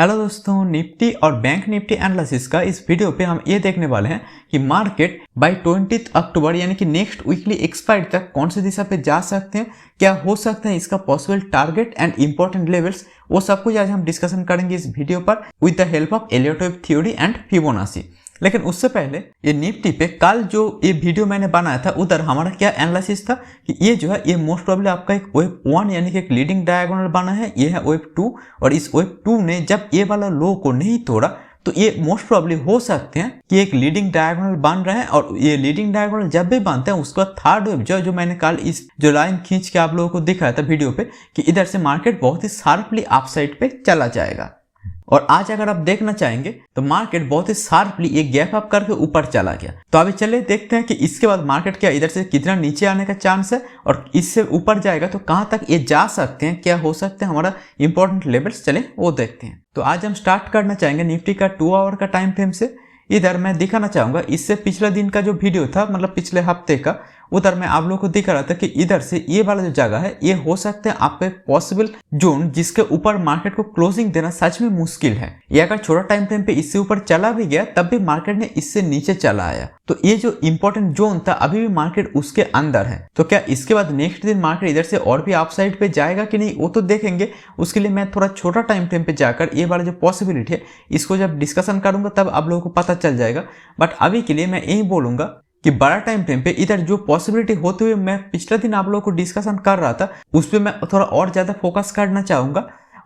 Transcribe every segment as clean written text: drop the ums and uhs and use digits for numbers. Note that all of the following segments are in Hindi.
हेलो दोस्तों, निफ्टी और बैंक निफ्टी एनालिसिस का इस वीडियो पे हम ये देखने वाले हैं कि मार्केट बाय 20 अक्टूबर यानी कि नेक्स्ट वीकली एक्सपायर तक कौन सी दिशा पे जा सकते हैं, क्या हो सकता है इसका possible target and important levels, वो सब कुछ आज हम डिस्कशन करेंगे इस वीडियो पर with the help of Elliott wave theory and Fibonacci. लेकिन उससे पहले ये निफ्टी पे कल जो ये वीडियो मैंने बनाया था उधर हमारा क्या एनालिसिस था कि ये जो है ये मोस्ट प्रोबेबली आपका एक वेव 1 यानी कि एक लीडिंग डायगोनल बना है, ये है वेव 2 और इस वेव 2 ने जब ये वाला लो को नहीं तोड़ा तो ये मोस्ट प्रोबेबली हो सकते हैं कि एक लीडिंग डायगोनल बन रहा है और ये लीडिंग डायगोनल जब भी बनते हैं उसका थर्ड वेव जो मैंने कल इस जो लाइन खींच के आप लोगों को दिखाया था वीडियो पे कि इधर से मार्केट बहुत ही शार्पली अपसाइड पे चला जाएगा। और आज अगर आप देखना चाहेंगे तो मार्केट बहुत ही शार्पली एक गैप अप करके ऊपर चला गया। तो अभी चलिए देखते हैं कि इसके बाद मार्केट क्या इधर से कितना नीचे आने का चांस है और इससे ऊपर जाएगा तो कहां तक ये जा सकते हैं, क्या हो सकते हैं हमारा इंपॉर्टेंट लेवल्स, चले वो देखते हैं। तो आज हम स्टार्ट करना चाहेंगे निफ्टी का 2 आवर का टाइम फ्रेम से। इधर मैं दिखाना चाहूंगा इससे पिछले दिन का जो वीडियो था, मतलब पिछले हफ्ते का, उधर मैं आप लोगों को दिखा रहा था कि इधर से ये वाला जो जगह है ये हो सकते हैं आपका पॉसिबल जोन जिसके ऊपर मार्केट को क्लोजिंग देना सच में मुश्किल है। ये अगर छोटा टाइम फ्रेम पे इससे ऊपर चला भी गया तब भी मार्केट ने इससे नीचे चला आया, तो ये जो इंपॉर्टेंट जोन था अभी भी मार्केट उसके अंदर है। तो क्या इसके बाद नेक्स्ट दिन मार्केट इधर से और भी अपसाइड पे जाएगा कि नहीं वो तो देखेंगे। उसके लिए मैं थोड़ा छोटा टाइम फ्रेम पे जाकर ये वाला जो पॉसिबिलिटी है इसको जब डिस्कशन करूंगा तब आप लोगों को पता चल जाएगा। बट अभी के लिए मैं यही बोलूंगा कि बड़ा टाइम फ्रेम पे इधर जो पॉसिबिलिटी होते हुए मैं पिछले दिन आप लोगों को डिस्कशन कर रहा था उस पर मैं थोड़ा और ज्यादा फोकस करना चाहूंगा।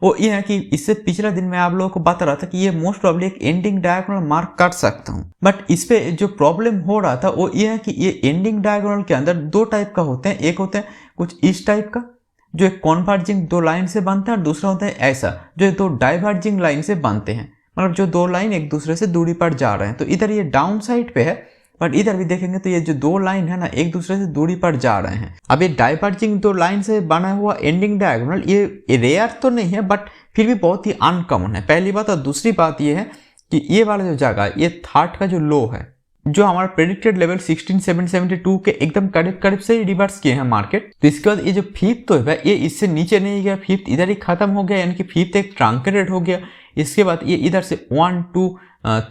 वो ये है कि इससे पिछले दिन मैं आप लोगों को बता रहा था कि ये मोस्ट प्रॉब्ली एक एंडिंग डायगोनल मार्क कर सकता हूँ। बट इस पे जो प्रॉब्लम हो रहा था वो ये है कि ये एंडिंग डायगोनल के अंदर दो टाइप का होते हैं। एक होते हैं कुछ इस टाइप का जो एक कॉन्वर्जिंग दो लाइन से बनता है और दूसरा होता है ऐसा जो दो डाइवर्जिंग लाइन से बनते हैं, मतलब जो दो लाइन एक दूसरे से दूरी पर जा रहे हैं। तो इधर ये डाउन साइड पे है बट इधर भी देखेंगे तो ये जो दो लाइन है ना एक दूसरे से दूरी पर जा रहे हैं। अब ये डाइवर्जिंग दो लाइन से बना हुआ एंडिंग डायगोनल ये रेयर तो नहीं है बट फिर भी बहुत ही अनकॉमन है, पहली बात। और दूसरी बात ये है कि ये वाला जो जगह है ये थर्ड का जो लो है जो हमारा प्रेडिक्टेड लेवल 16772 के एकदम करीब करीब से ही रिवर्स किए हैं मार्केट। तो इसके बाद ये जो फिफ्थ तो है ये इससे नीचे नहीं गया, फिफ्थ इधर ही खत्म हो गया यानी कि फिफ्थ एक ट्रांकेटेड हो गया। इसके बाद ये इधर से 1 2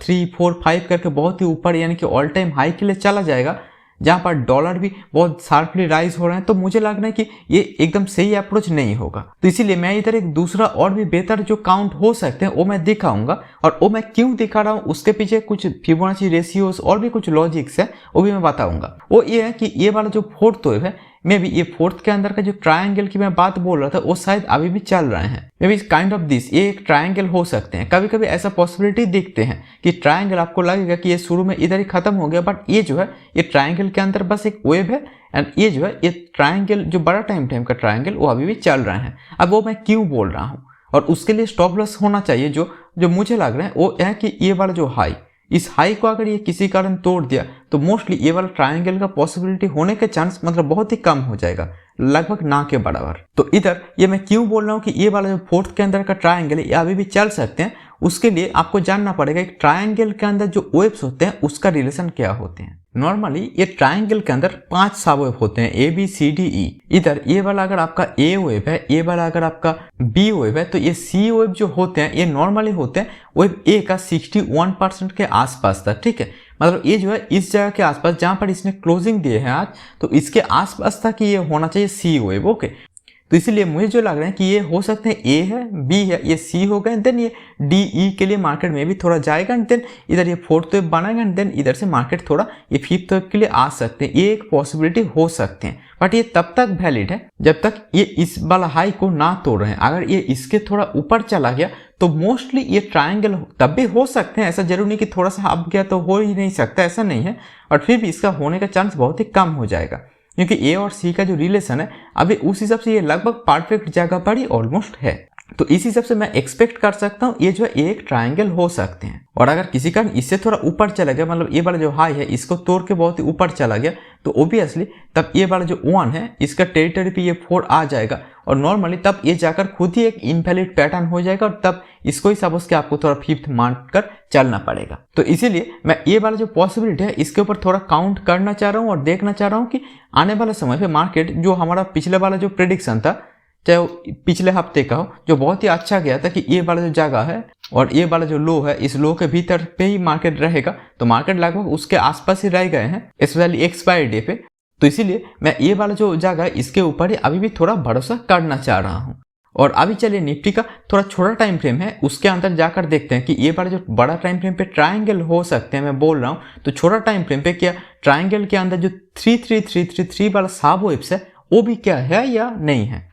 3 4 5 करके बहुत ही ऊपर यानी कि ऑल टाइम हाई के लिए चला जाएगा जहां पर डॉलर भी बहुत शार्पली राइज हो रहे हैं। तो मुझे लग रहा है कि ये एकदम सही अप्रोच नहीं होगा, तो इसीलिए मैं इधर एक दूसरा और भी बेहतर जो काउंट हो सकते हैं वो मैं दिखाऊंगा। और वो मैं क्यों दिखा रहा हूँ उसके पीछे कुछ फिबोनाची रेशियोज और भी कुछ लॉजिक्स है वो भी मैं बताऊंगा। वो ये है कि ये वाला जो फोर्थ वेव है मे बी ये फोर्थ के अंदर का जो ट्रायंगल की मैं बात बोल रहा था वो शायद अभी भी चल रहे हैं। May be kind of this ये एक ट्रायंगल हो सकते हैं। कभी कभी ऐसा पॉसिबिलिटी दिखते हैं कि ट्रायंगल आपको लगेगा कि ये शुरू में इधर ही खत्म हो गया बट ये जो है ये ट्रायंगल के अंदर बस एक वेव है एंड ये जो है ये ट्रायंगल जो बड़ा टाइम का ट्रायंगल वो अभी भी चल रहे हैं। अब वो मैं क्यों बोल रहा हूँ और उसके लिए स्टॉप लॉस होना चाहिए जो मुझे लग रहा है वो है कि ये वाला जो हाई, इस हाई को अगर ये किसी कारण तोड़ दिया तो मोस्टली ये वाला ट्रायंगल का पॉसिबिलिटी होने के चांस मतलब बहुत ही कम हो जाएगा, लगभग ना के बराबर। तो इधर ये मैं क्यों बोल रहा हूँ कि ये वाला जो फोर्थ के अंदर का ट्रायंगल है ये अभी भी चल सकते हैं। उसके लिए आपको जानना पड़ेगा एक ट्रायंगल के अंदर जो वेव्स होते हैं उसका रिलेशन क्या होते हैं। नॉर्मली ये ट्रायंगल के अंदर 5 सब वेव होते हैं ABCDE। इधर ये वाला अगर आपका A वेव है, ये वाला अगर आपका B वेव है, तो ये C वेव जो होते हैं ये नॉर्मली होते हैं वेव A का 61% के आसपास था, ठीक है। मतलब ये जो है इस जगह के आसपास जहां पर इसने क्लोजिंग दिए हैं आज, तो इसके आसपास था कि ये होना चाहिए C वेव, ओके। तो इसीलिए मुझे जो लग रहा है कि ये हो सकते हैं A है, B है, ये C हो गए, देन ये DE के लिए मार्केट में भी थोड़ा जाएगा एंड देन इधर ये फोर्थ वेव बनाएगा एंड देन इधर से मार्केट थोड़ा ये फिफ्थ वेव के लिए आ सकते हैं। ये एक पॉसिबिलिटी हो सकते हैं बट ये तब तक वैलिड है जब तक ये इस वाला हाई को ना तोड़ रहे हैं। अगर ये इसके थोड़ा ऊपर चला गया तो मोस्टली ये ट्रायंगल तब भी हो सकते हैं, ऐसा जरूर नहीं कि थोड़ा सा अप गया तो हो ही नहीं सकता, ऐसा नहीं है। और फिर भी इसका होने का चांस बहुत ही कम हो जाएगा क्योंकि ए और सी का जो रिलेशन है अभी उस हिसाब से ये लगभग परफेक्ट जगह पर ही ऑलमोस्ट है। तो इस हिसाब से मैं एक्सपेक्ट कर सकता हूँ ये जो है एक ट्रायंगल हो सकते हैं। और अगर किसी कारण इससे थोड़ा ऊपर चला गया, मतलब ये वाला जो हाई है इसको तोड़ के बहुत ही ऊपर चला गया, तो ओबियसली तब ये वाला जो 1 है इसका टेरिटरी पे ये 4 आ जाएगा और नॉर्मली तब ये जाकर खुद ही एक इनवैलिड पैटर्न हो जाएगा और तब इसको ही सपोज के आपको थोड़ा फिफ्थ मान कर चलना पड़ेगा। तो इसीलिए मैं ये वाला जो पॉसिबिलिटी है इसके ऊपर थोड़ा काउंट करना चाह रहा हूँ और देखना चाह रहा हूँ कि आने वाले समय पे मार्केट जो हमारा पिछले वाला जो प्रेडिक्शन था चाहे वो पिछले हफ्ते का हो जो बहुत ही अच्छा गया था कि ये वाला जो जगह है और ये वाला जो लो है, इस लो के भीतर पे ही मार्केट रहेगा, तो मार्केट लगभग उसके आसपास ही रह गए हैं, स्पेशली एक्सपायरी डे पे। तो इसीलिए मैं ये वाला जो जगह है इसके ऊपर ही अभी भी थोड़ा भरोसा करना चाह रहा हूँ। और अभी चलिए निफ्टी का थोड़ा छोटा टाइम फ्रेम है, उसके अंदर जाकर देखते हैं कि ये वाला जो बड़ा टाइम फ्रेम पे ट्रायंगल हो सकते हैं, मैं बोल रहा हूँ। तो छोटा टाइम फ्रेम पे क्या ट्रायंगल के अंदर जो 33333 वाला साब वेव्स है वो भी क्या है या नहीं है।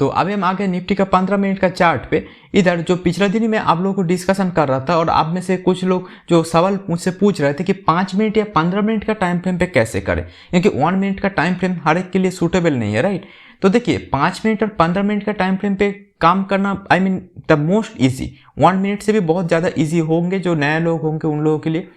तो अभी हम आ गए निफ्टी का 15 मिनट का चार्ट पे। इधर जो पिछला दिन ही मैं आप लोगों को डिस्कशन कर रहा था और आप में से कुछ लोग जो सवाल मुझसे पूछ रहे थे कि 5 मिनट या 15 मिनट का टाइम फ्रेम पे कैसे करें, क्योंकि 1 मिनट का टाइम फ्रेम हर एक के लिए सूटेबल नहीं है, राइट। तो देखिए 5 मिनट और 15 मिनट का टाइम फ्रेम पे काम करना I mean the most easy, 1 minute से भी बहुत ज़्यादा ईजी होंगे जो नए लोग होंगे उन लोगों के लिए।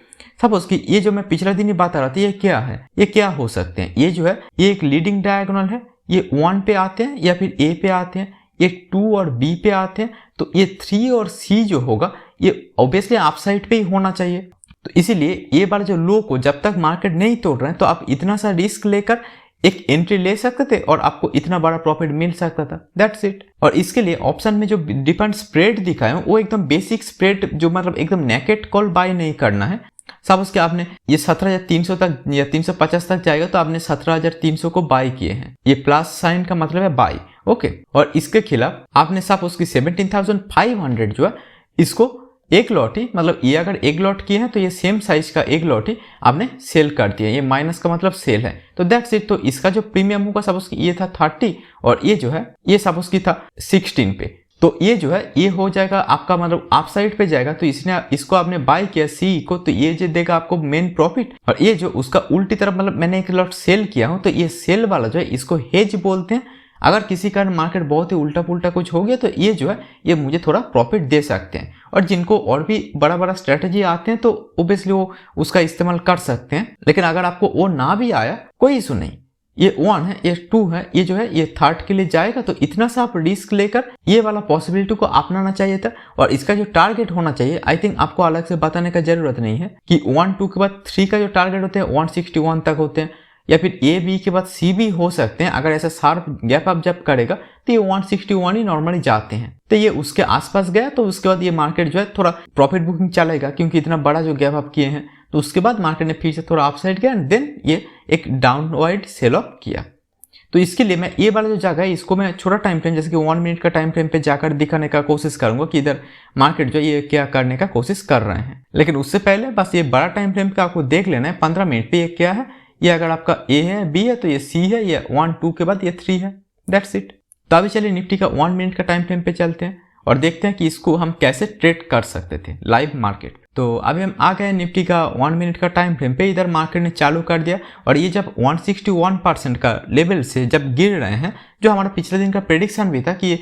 सपोज कि ये जो मैं पिछला दिन ही बात आ रहा था, ये क्या है, ये क्या हो सकते हैं। ये जो है ये एक लीडिंग डायगोनल है, ये 1 पे आते हैं या फिर ए पे आते हैं, ये 2 और बी पे आते हैं। तो ये 3 और सी जो होगा ये ऑब्वियसली अपसाइड पे ही होना चाहिए। तो इसीलिए ये बार जो लो को जब तक मार्केट नहीं तोड़ रहे हैं तो आप इतना सा रिस्क लेकर एक एंट्री ले सकते थे और आपको इतना बड़ा प्रॉफिट मिल सकता था, दैट्स इट। और इसके लिए ऑप्शन में जो डिफरेंट स्प्रेड दिखाए हैं वो एकदम बेसिक स्प्रेड, जो मतलब एकदम नेकेट कॉल बाय नहीं करना है। सपोज कि आपने ये 17,300 तक या 350 तक जाएगा तो आपने 17,300 को बाय किए हैं, ये प्लस साइन का मतलब है बाय, ओके। और इसके खिलाफ आपने सपोज कि 17,500 जो है इसको एक लॉट ही, मतलब ये अगर एक लॉट किए हैं तो ये सेम साइज का एक लॉट ही आपने सेल कर दिया, ये माइनस का मतलब सेल है, तो दैट्स इट। तो इसका जो प्रीमियम होगा सपोज कि ये था 30 और ये जो है ये सपोज की था 16 पे, तो ये जो है ये हो जाएगा आपका मतलब आप साइड पे जाएगा। तो इसने इसको आपने बाय किया सी को, तो ये जो देगा आपको मेन प्रॉफिट। और ये जो उसका उल्टी तरफ मतलब मैंने एक लॉट सेल किया हूं, तो ये सेल वाला जो है इसको हेज बोलते हैं। अगर किसी कारण मार्केट बहुत ही उल्टा पुल्टा कुछ हो गया तो ये जो है ये मुझे थोड़ा प्रॉफिट दे सकते हैं। और जिनको और भी बड़ा बड़ा स्ट्रेटेजी आते हैं तो ओबियसली वो उसका इस्तेमाल कर सकते हैं। लेकिन अगर आपको वो ना भी आया कोई इशू नहीं, ये 1 है, ये 2 है, ये जो है ये थर्ड के लिए जाएगा। तो इतना सा आप रिस्क लेकर ये वाला पॉसिबिलिटी को अपनाना चाहिए था। और इसका जो टारगेट होना चाहिए, आई थिंक आपको अलग से बताने का जरूरत नहीं है कि 1 2 के बाद 3 का जो टारगेट होते हैं 161 तक होते हैं, या फिर ए बी के बाद सी भी हो सकते हैं। अगर ऐसा शार्प गैप अप जब करेगा तो ये 161 ही नॉर्मली जाते हैं। तो ये उसके आसपास गया तो उसके बाद ये मार्केट जो है थोड़ा प्रॉफिट बुकिंग चलेगा, क्योंकि इतना बड़ा जो गैप अप किए हैं। तो उसके बाद मार्केट ने फिर से थोड़ा अपसाइड गया एंड देन ये एक डाउनवर्ड सेल ऑफ किया। तो इसके लिए मैं ये वाला जो जगह है इसको मैं छोटा टाइम फ्रेम जैसे कि 1 मिनट का टाइम फ्रेम पे जाकर दिखाने का कोशिश करूंगा कि इधर मार्केट जो है ये क्या करने का कोशिश कर रहे हैं। लेकिन उससे पहले बस ये बड़ा टाइम फ्रेम का आपको देख लेना है 15 मिनट पे ये क्या है। ये अगर आपका ए है, बी है तो ये सी है, ये 1 2 के बाद ये 3 है, दैट्स इट। तो अभी चलिए निफ्टी का 1 मिनट का टाइम फ्रेम पे चलते हैं और देखते हैं कि इसको हम कैसे ट्रेड कर सकते थे लाइव मार्केट। तो अभी हम आ गए निफ्टी का 1 मिनट का टाइम फ्रेम पे। इधर मार्केट ने चालू कर दिया और ये जब 161% का लेवल से जब गिर रहे हैं, जो हमारा पिछले दिन का प्रेडिक्शन भी था कि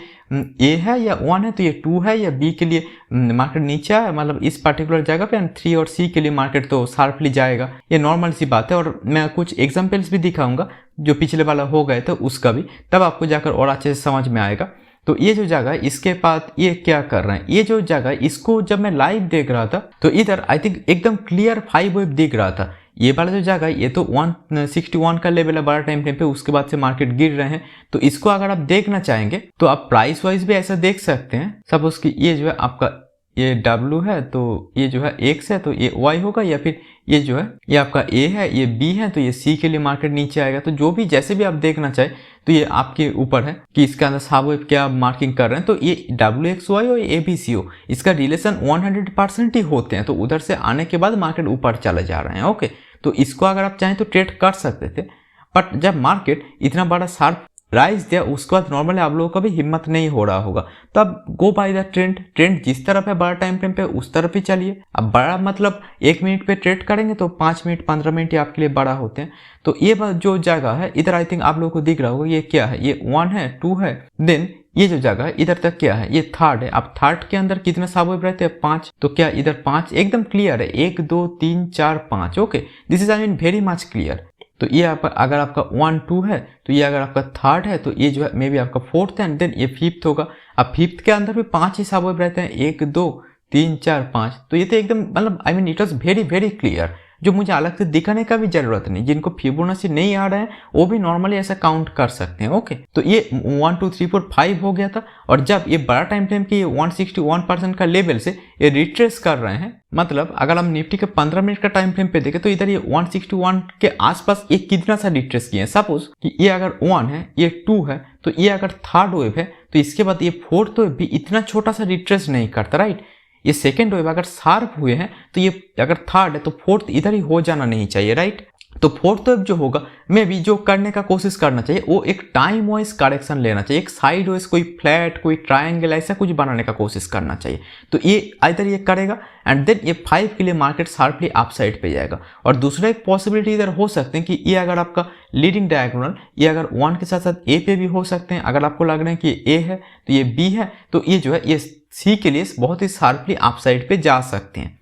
ए है या 1 है तो ये 2 है, या बी के लिए मार्केट नीचे है मतलब इस पर्टिकुलर जगह पे, एंड 3 और सी के लिए मार्केट तो शार्पली जाएगा, ये नॉर्मल सी बात है। और मैं कुछ एग्जाम्पल्स भी दिखाऊंगा जो पिछले वाला हो गए तो उसका भी, तब आपको जाकर और अच्छे से समझ में आएगा। तो ये जो जगह इसके बाद ये क्या कर रहे हैं, ये जो जगह इसको जब मैं लाइव देख रहा था तो इधर आई थिंक एकदम क्लियर 5 वेव दिख रहा था। ये वाला जो जगह ये तो 161 का लेवल है बड़ा टाइम फ्रेम पे, उसके बाद से मार्केट गिर रहे हैं। तो इसको अगर आप देखना चाहेंगे तो आप प्राइस वाइज भी ऐसा देख सकते हैं। सपोज कि ये जो है आपका ये W है तो ये जो है X है तो ये Y होगा, या फिर ये जो है ये आपका A है, ये B है तो ये C के लिए मार्केट नीचे आएगा। तो जो भी जैसे भी आप देखना चाहे तो ये आपके ऊपर है कि इसके अंदर साब वेव क्या मार्किंग कर रहे हैं। तो ये WXY और ABCO इसका रिलेशन 100% ही होते हैं। तो उधर से आने के बाद मार्केट ऊपर चले जा रहे हैं, ओके। तो इसको अगर आप चाहें तो ट्रेड कर सकते थे, बट जब मार्केट इतना बड़ा शार्प राइज दिया उसके बाद नॉर्मली आप लोगों का भी हिम्मत नहीं हो रहा होगा। तो अब गो बाय द ट्रेंड जिस तरफ है बड़ा टाइम फ्रेम पे उस तरफ ही चलिए। अब बड़ा मतलब 1 मिनट पे ट्रेड करेंगे तो 5 मिनट 15 मिनट ही आपके लिए बड़ा होते हैं। तो ये जो जगह है इधर आई थिंक आप लोगों को दिख रहा होगा, ये क्या है, ये 1 है 2 है, देन ये जो जगह है इधर तक क्या है, ये थर्ड है। अब थर्ड के अंदर कितने साब वेव रहते हैं, 5। तो क्या इधर 5 एकदम क्लियर है, 1 2 3 4 5, okay. This is I mean very much clear. तो ये अगर आपका 1 2 है तो ये अगर आपका थर्ड है तो ये जो है मे बी आपका फोर्थ है, एंड देन ये फिफ्थ होगा। अब फिफ्थ के अंदर भी 5 ही साब वेव रहते हैं, 1 2 3 4 5। तो ये तो एकदम मतलब I mean it was very very clear. जो मुझे अलग से दिखाने का भी जरूरत नहीं। जिनको फिबोनाची नहीं आ रहा है वो भी नॉर्मली ऐसा काउंट कर सकते हैं। ओके, तो ये 1 2 3 4 5 हो गया था, और जब ये बड़ा टाइम फ्रेम के 161% का लेवल से ये रिट्रेस कर रहे हैं, मतलब अगर हम निफ्टी के 15 मिनट का टाइम फ्रेम पे देखें तो इधर ये 161 के आसपास ये कितना सा रिट्रेस किए हैं। सपोज कि ये अगर 1 है, ये 2 है, तो ये अगर थर्ड वेव है तो इसके बाद ये फोर्थ वेव भी इतना छोटा सा रिट्रेस नहीं करता, राइट। ये सेकेंड वेव अगर शार्प हुए हैं तो ये अगर थर्ड है तो फोर्थ इधर ही हो जाना नहीं चाहिए, राइट। तो फोर्थ वेव जो होगा में भी जो करने का कोशिश करना चाहिए वो एक टाइम वाइज करेक्शन लेना चाहिए, एक साइड वाइज कोई फ्लैट कोई ट्रायंगल ऐसा कुछ बनाने का कोशिश करना चाहिए। तो ये इधर ये करेगा एंड देन ये 5 के लिए मार्केट शार्पली अपसाइड पे जाएगा। और दूसरा एक पॉसिबिलिटी इधर हो सकते हैं कि ये अगर आपका लीडिंग डायगोनल ये अगर 1 के साथ साथ ए पे भी हो सकते हैं। अगर आपको लग रहा है कि ए है तो ये बी है, तो ये जो है ये सी के लिए बहुत ही शार्पली अपसाइड पे जा सकते हैं।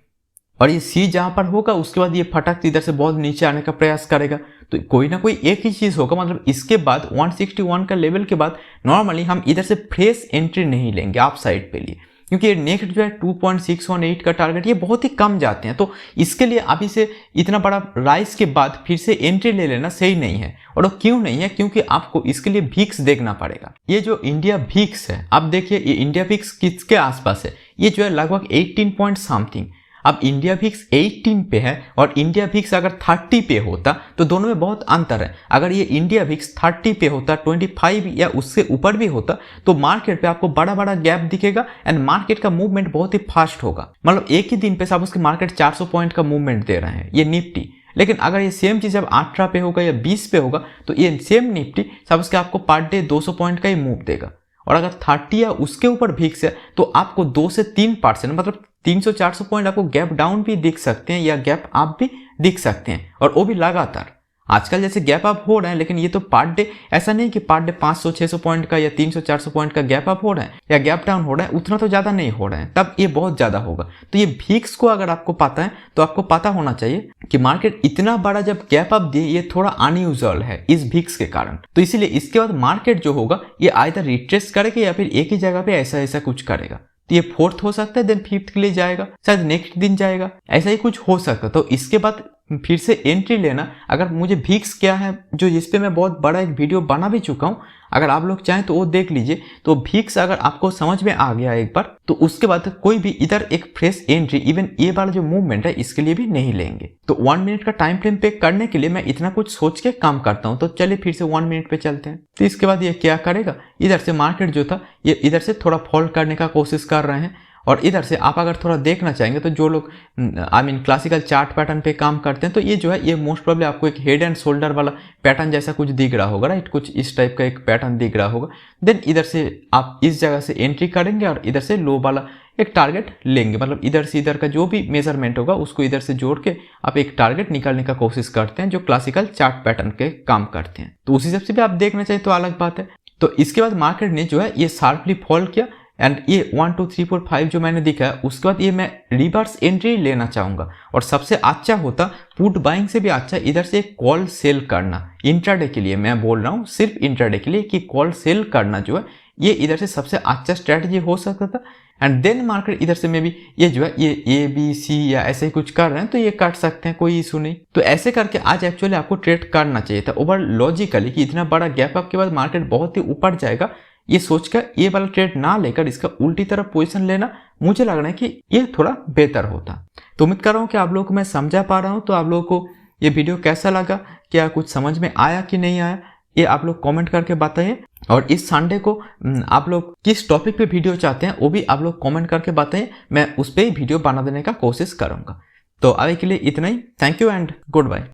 और ये सी जहां पर होगा उसके बाद ये फटक इधर से बहुत नीचे आने का प्रयास करेगा। तो कोई ना कोई एक ही चीज होगा, मतलब इसके बाद 161 का लेवल के बाद नॉर्मली हम इधर से फ्रेश एंट्री नहीं लेंगे आप साइड पे लिए, क्योंकि ये नेक्स्ट जो है 2.618 का टारगेट ये बहुत ही कम जाते हैं। तो इसके लिए अभी से इतना बड़ा राइज के बाद फिर से एंट्री ले लेना सही नहीं है। और वो क्यों नहीं है, क्योंकि आपको इसके लिए भिक्स देखना पड़ेगा। ये जो इंडिया भिक्स है, अब देखिए ये इंडिया भिक्स किसके आसपास है, ये जो है लगभग 18 पॉइंट समथिंग। अब इंडिया भिक्स 18 पे है और इंडिया भिक्स अगर 30 पे होता तो दोनों में बहुत अंतर है। अगर ये इंडिया भिक्स 30 पे होता, 25 या उससे ऊपर भी होता तो मार्केट पे आपको बड़ा बड़ा गैप दिखेगा एंड मार्केट का मूवमेंट बहुत ही फास्ट होगा। मतलब एक ही दिन पे सब उसके मार्केट 400 पॉइंट का मूवमेंट दे रहे हैं ये निफ्टी। लेकिन अगर ये सेम चीज जब 18 पे होगा या 20 पे होगा तो ये सेम निफ्टी सब उसके आपको पर डे 200 पॉइंट का ही मूव देगा। और अगर 30 या उसके ऊपर भिक्स है तो आपको 2 से 3% मतलब 300-400 पॉइंट आपको गैप डाउन भी दिख सकते हैं या गैप अप भी दिख सकते हैं, और वो भी लगातार। आजकल जैसे गैप अप हो रहे हैं, लेकिन ये तो पर डे ऐसा नहीं कि पर डे 500-600 पॉइंट का या 300-400 पॉइंट का गैप अप हो रहा है या गैप डाउन हो रहा है, उतना तो ज्यादा नहीं हो रहा है, तब ये बहुत ज्यादा होगा। तो ये भिक्स को अगर आपको पता है तो आपको पता होना चाहिए कि मार्केट इतना बड़ा जब गैप अप दिए ये थोड़ा अनयूजुअल है इस भिक्स के कारण। तो इसीलिए इसके बाद मार्केट जो होगा ये आइदर रिट्रेस करेगा या फिर एक ही जगह पे ऐसा ऐसा कुछ करेगा। तो ये फोर्थ हो सकता है, देन फिफ्थ के लिए जाएगा, शायद नेक्स्ट दिन जाएगा, ऐसा ही कुछ हो सकता है। तो इसके बाद फिर से एंट्री लेना, अगर मुझे भिक्स क्या है जो जिस पे मैं बहुत बड़ा एक वीडियो बना भी चुका हूं, अगर आप लोग चाहें तो वो देख लीजिए। तो भिक्स अगर आपको समझ में आ गया एक बार तो उसके बाद कोई भी इधर एक फ्रेश एंट्री इवन ये वाला जो मूवमेंट है इसके लिए भी नहीं लेंगे। तो 1 मिनट का टाइम फ्रेम पे करने के लिए मैं इतना कुछ सोच के काम करता हूं। तो चलिए फिर से 1 मिनट पे चलते हैं। तो इसके बाद ये क्या करेगा, इधर से मार्केट जो था ये इधर से थोड़ा फॉल करने का कोशिश कर रहे हैं। और इधर से आप अगर थोड़ा देखना चाहेंगे तो जो लोग क्लासिकल चार्ट पैटर्न पे काम करते हैं तो ये जो है ये मोस्ट प्रोबेबली आपको एक हेड एंड शोल्डर वाला पैटर्न जैसा कुछ दिख रहा होगा, राइट। कुछ इस टाइप का एक पैटर्न दिख रहा होगा। देन इधर से आप इस जगह से एंट्री करेंगे और इधर से लो वाला एक टारगेट लेंगे, मतलब इधर से इधर का जो भी मेजरमेंट होगा उसको इधर से जोड़ के आप एक टारगेट निकालने का कोशिश करते हैं जो क्लासिकल चार्ट पैटर्न के काम करते हैं। तो उस हिसाब से भी आप देखना चाहिए तो अलग बात है। तो इसके बाद मार्केट ने जो है ये शार्पली फॉल किया एंड ये 1 2 3 4 5 जो मैंने दिखा है उसके बाद ये मैं रिवर्स एंट्री लेना चाहूंगा। और सबसे अच्छा होता पुट बाइंग से भी अच्छा इधर से कॉल सेल करना इंट्राडे के लिए। मैं बोल रहा हूँ सिर्फ इंट्राडे के लिए कि कॉल सेल करना जो है ये इधर से सबसे अच्छा स्ट्रेटजी हो सकता था। एंड देन मार्केट इधर से में भी ये जो है ये ए बी सी या ऐसे ही कुछ कर रहे हैं तो ये काट सकते हैं, कोई इशू नहीं। तो ऐसे करके आज एक्चुअली आपको ट्रेड करना चाहिए था ओवर लॉजिकली कि इतना बड़ा गैप अप के बाद मार्केट बहुत ही ऊपर जाएगा, ये सोचकर ये वाला ट्रेड ना लेकर इसका उल्टी तरफ पोजीशन लेना मुझे लग रहा है कि ये थोड़ा बेहतर होता। तो उम्मीद कर रहा हूँ कि आप लोगों को मैं समझा पा रहा हूँ। तो आप लोगों को ये वीडियो कैसा लगा, क्या कुछ समझ में आया कि नहीं आया, ये आप लोग कमेंट करके बताइए। और इस संडे को आप लोग किस टॉपिक पे वीडियो चाहते हैं वो भी आप लोग कमेंट करके बताइए, मैं उस पर ही वीडियो बना देने का कोशिश करूंगा। तो अभी के लिए इतना ही। Thank you and good bye.